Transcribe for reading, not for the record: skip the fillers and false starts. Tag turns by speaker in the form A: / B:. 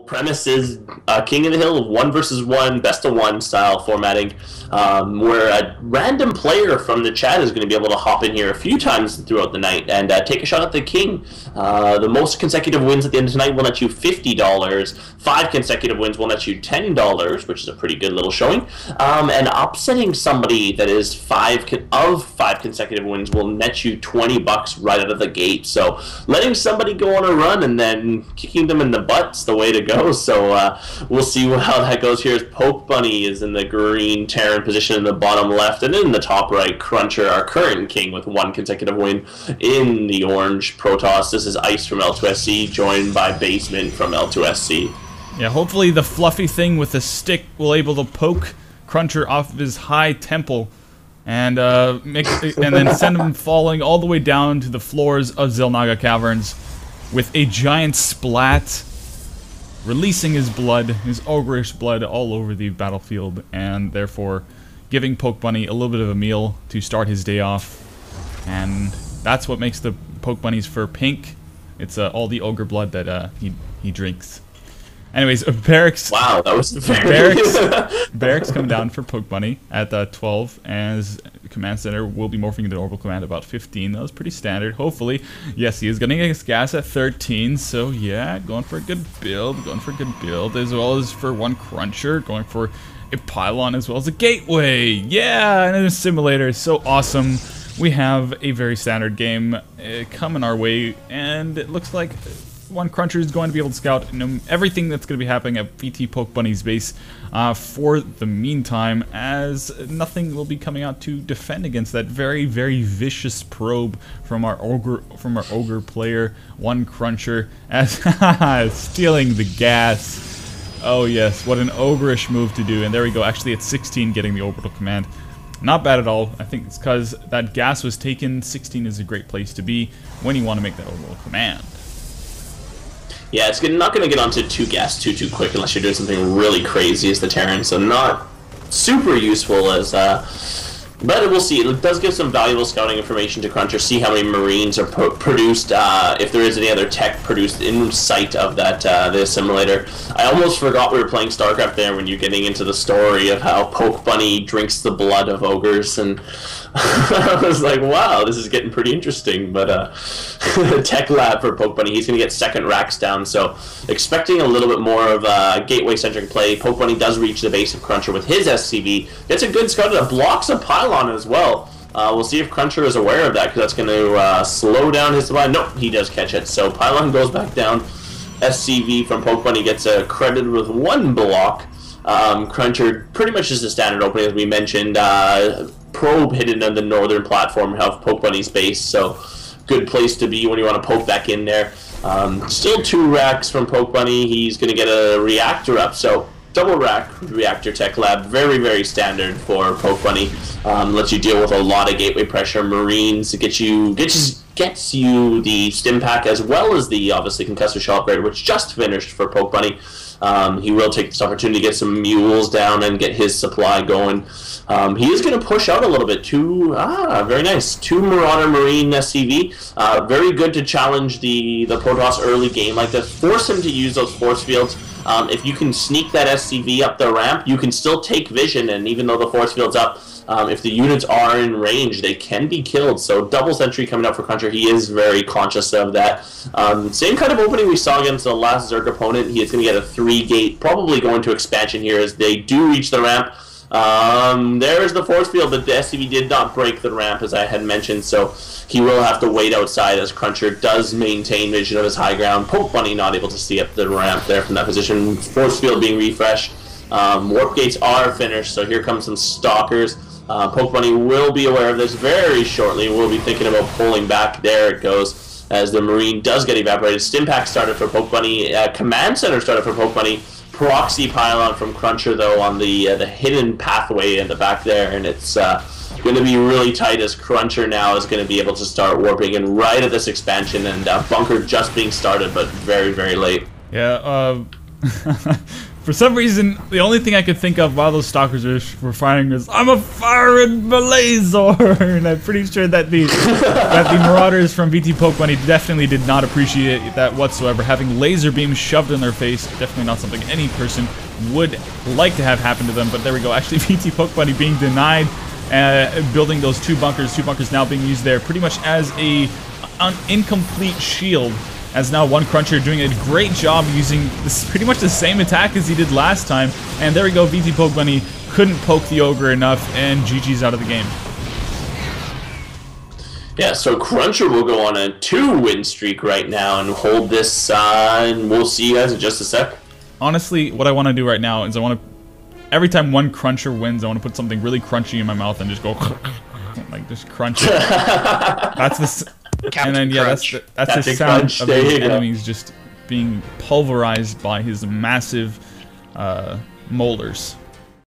A: premise is King of the Hill, 1 versus 1, best of 1 style formatting, where a random player from the chat is going to be able to hop in here a few times throughout the night and take a shot at the king. The most consecutive wins at the end of tonight will net you $50. 5 consecutive wins will net you $10, which is a pretty good little showing. And upsetting somebody that is 5 consecutive wins will net you $20 right out of the gate. So letting somebody go on a run and then kicking them in the butt's the way to go. So we'll see how that goes here as PokeBunny is in the green Terran position in the bottom left, and in the top right, Cruncher, our current king, with 1 consecutive win in the orange Protoss. This is Ice from L2SC, joined by Basement from L2SC.
B: Yeah, hopefully the fluffy thing with the stick will able to poke Cruncher off of his high temple and and then send him falling all the way down to the floors of Xel'Naga Caverns with a giant splat, releasing his blood, his ogreish blood, all over the battlefield, and therefore giving PokeBunny a little bit of a meal to start his day off. And that's what makes the PokeBunny's fur pink. It's all the ogre blood that he drinks. Anyways, Barracks.
A: Wow, that was very...
B: Barracks come down for PokeBunny at 12, as Command Center will be morphing into Orbital Command about 15. That was pretty standard, hopefully. Yes, he is getting his gas at 13, so yeah, going for a good build, as well as for 1 Cruncher, going for a pylon as well as a gateway. Yeah, and a simulator, so awesome. We have a very standard game coming our way, and it looks like 1 Cruncher is going to be able to scout everything that's going to be happening at VTPokeBunny's base for the meantime, as nothing will be coming out to defend against that very, very vicious probe from our ogre player, 1 Cruncher, as stealing the gas. Oh yes, what an ogreish move to do. And there we go, actually at 16 getting the orbital command. Not bad at all. I think it's because that gas was taken. 16 is a great place to be when you want to make that orbital command.
A: Yeah, it's not going to get onto 2 gas too quick unless you're doing something really crazy as the Terran, so not super useful as... but we'll see. It does give some valuable scouting information to Cruncher, see how many Marines are produced, if there is any other tech produced in sight of that the assimilator. I almost forgot we were playing StarCraft there when you're getting into the story of how PokeBunny drinks the blood of ogres, and I was like, wow, this is getting pretty interesting. But tech lab for PokeBunny, he's going to get 2nd racks down, so expecting a little bit more of a gateway-centric play. PokeBunny does reach the base of Cruncher with his SCV, gets a good scout that blocks a pylon as well. We'll see if Cruncher is aware of that, because that's going to slow down his supply. Nope, he does catch it, so pylon goes back down. SCV from PokeBunny gets credited with 1 block. Cruncher pretty much is a standard opening, as we mentioned. Probe hidden on the northern platform of PokeBunny's base, so good place to be when you want to poke back in there. Still 2 racks from PokeBunny. He's going to get a reactor up, so double rack reactor tech lab, very, very standard for PokeBunny. Lets you deal with a lot of gateway pressure. Marines, gets you the stim pack, as well as the obviously concussive shell upgrade, which just finished for PokeBunny. He will take this opportunity to get some mules down and get his supply going. He is going to push out a little bit. Very nice. 2 Marauder Marine SCV. Very good to challenge the Protoss early game like this. Force him to use those force fields. If you can sneak that SCV up the ramp, you can still take vision, and even though the force field's up, if the units are in range, they can be killed. So double sentry coming up for Cruncher. He is very conscious of that. Same kind of opening we saw against the last Zerg opponent. He is going to get a 3-gate, probably going to expansion here as they do reach the ramp. There's the force field, but the SCV did not break the ramp, as I had mentioned, so he will have to wait outside as Cruncher does maintain vision of his high ground. PokeBunny not able to see up the ramp there from that position. Force field being refreshed. Warp gates are finished, so here comes some stalkers. PokeBunny will be aware of this very shortly. We'll be thinking about pulling back. There it goes, as the Marine does get evaporated. Stimpack started for PokeBunny. Command Center started for PokeBunny. Proxy pylon from Cruncher, though, on the hidden pathway in the back there, and it's going to be really tight as Cruncher now is going to be able to start warping in right at this expansion, and Bunker just being started, but very, very late.
B: Yeah, For some reason, the only thing I could think of while those stalkers were firing was, I'm a firing Blazer! And I'm pretty sure that the marauders from VTPokeBunny definitely did not appreciate that whatsoever. Having laser beams shoved in their face, definitely not something any person would like to have happen to them. But there we go, actually VTPokeBunny being denied building those two bunkers now being used there pretty much as an incomplete shield. As now coLCrunCher doing a great job using this pretty much the same attack as he did last time. And there we go, VTPokeBunny couldn't poke the ogre enough, and GG's out of the game.
A: Yeah, so coLCrunCher will go on a 2-win streak right now and hold this, and we'll see you guys in just a sec.
B: Honestly, what I want to do right now is I want to, every time coLCrunCher wins, I want to put something really crunchy in my mouth and just go, like, just crunch it. That's the...
C: Captain
B: and then yeah,
C: Crunch.
B: that's the sound of his enemies just being pulverized by his massive molars.